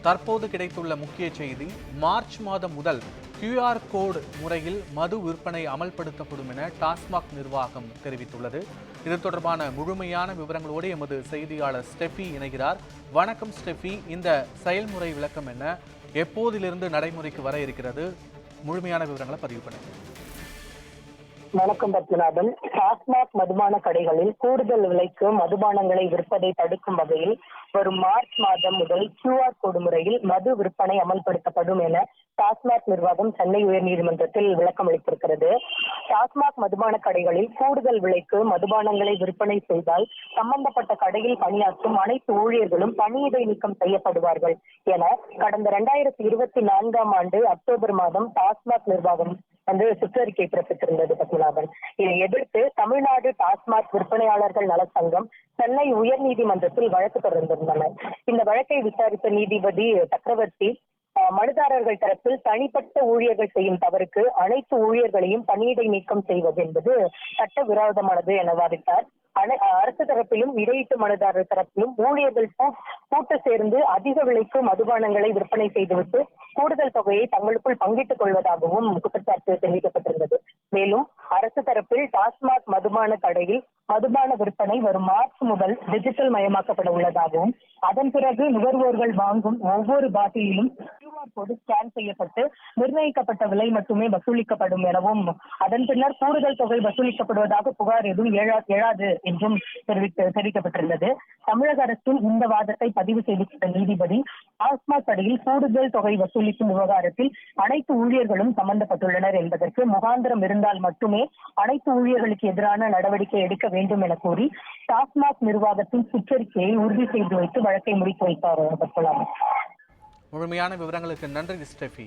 தற்போது கிடைத்துள்ள முக்கிய செய்தி, மார்ச் மாதம் முதல் QR கோடு முறையில் மது விற்பனை அமல்படுத்தப்படும் என டாஸ்மாக் நிர்வாகம் தெரிவித்துள்ளது. இது தொடர்பான முழுமையான விவரங்களோடு எமது செய்தியாளர் ஸ்டெஃபி இணைகிறார். வணக்கம் ஸ்டெஃபி, இந்த செயல்முறை விளக்கம் என்ன, எப்போதிலிருந்து நடைமுறைக்கு வர இருக்கிறது? முழுமையான விவரங்களை பதிவு பண்ணுங்க. வணக்கம் பத்மநாபன். டாஸ்மாக் மதுபான கடைகளில் கூடுதல் விலைக்கு மதுபானங்களை விற்பதை தடுக்கும் வகையில் வரும் மார்ச் மாதம் முதல் QR கோடு முறையில் மது விற்பனை அமல்படுத்தப்படும் என டாஸ்மாக் நிர்வாகம் சென்னை உயர்நீதிமன்றத்தில் விளக்கம் அளித்திருக்கிறது. டாஸ்மாக் மதுபான கடைகளில் கூடுதல் விலைக்கு மதுபானங்களை விற்பனை செய்தால் சம்பந்தப்பட்ட கடையில் பணியாற்றும் அனைத்து ஊழியர்களும் பணியிடை நீக்கம் செய்யப்படுவார்கள் என கடந்த 2024 ஆண்டு அக்டோபர் மாதம் டாஸ்மாக் நிர்வாகம் சுற்றறிக்கை பிறப்பித்திருந்தது பத்மநாபன். இதை எதிர்த்து தமிழ்நாடு டாஸ்மாக் விற்பனையாளர்கள் நல சங்கம் சென்னை உயர்நீதிமன்றத்தில் வழக்கு தொடர்ந்திருந்தனர். இந்த வழக்கை விசாரித்த நீதிபதி சக்கரவர்த்தி மனுதாரர்கள் தரப்பில் தனிப்பட்ட ஊழியர்கள் செய்யும் தவறுக்கு அனைத்து ஊழியர்களையும் பணியிடை நீக்கம் செய்வது என்பது சட்டவிரோதமானது என வாதிட்டார். அரசு தரப்பிலும் இடையீட்டு மனுதாரர் தரப்பிலும் ஊழியர்கள் கூட்டு சேர்ந்து அதிக விலைக்கு மதுபானங்களை விற்பனை செய்துவிட்டு கூடுதல் தொகையை தங்களுக்குள் பங்கிட்டுக் கொள்வதாகவும் குற்றச்சாட்டு தெரிவிக்கப்பட்டிருந்தது. மேலும் அரசு தரப்பில் டாஸ்மாக் மதுபான கடையில் மதுபான விற்பனை வரும் மார்ச் முதல் டிஜிட்டல் மயமாக்கப்பட உள்ளதாகவும் அதன் பிறகு நுகர்வோர்கள் வாங்கும் ஒவ்வொரு பாட்டிலும் QR கோடு ஸ்கேன் செய்யப்பட்டு நிர்ணயிக்கப்பட்ட விலை மட்டுமே வசூலிக்கப்படும் எனவும் அதன் பின்னர் கூடுதல் தொகை வசூலிக்கப்படுவதாக புகார் எதுவும் எழாது என்றும் தெரிவிக்கப்பட்டிருந்தது. தமிழக அரசின் இந்த வாதத்தை பதிவு செய்திருந்த நீதிபதி டாஸ்மாக் கடையில் கூடுதல் தொகை வசூலிக்கும் விவகாரத்தில் அனைத்து ஊழியர்களும் சம்பந்தப்பட்டுள்ளனர் என்பதற்கு முகாந்திரம் இருந்தால் மட்டுமே அனைத்து ஊழியர்களுக்கு எதிரான நடவடிக்கை எடுக்க வேண்டும் என கூறி டாஸ்மாக் நிர்வாகத்தின் சுற்றறிக்கையை உறுதி செய்து வைத்து வழக்கை முடித்து வைத்தார். முழுமையான விவரங்களுக்கு நன்றி ஸ்டெஃபி.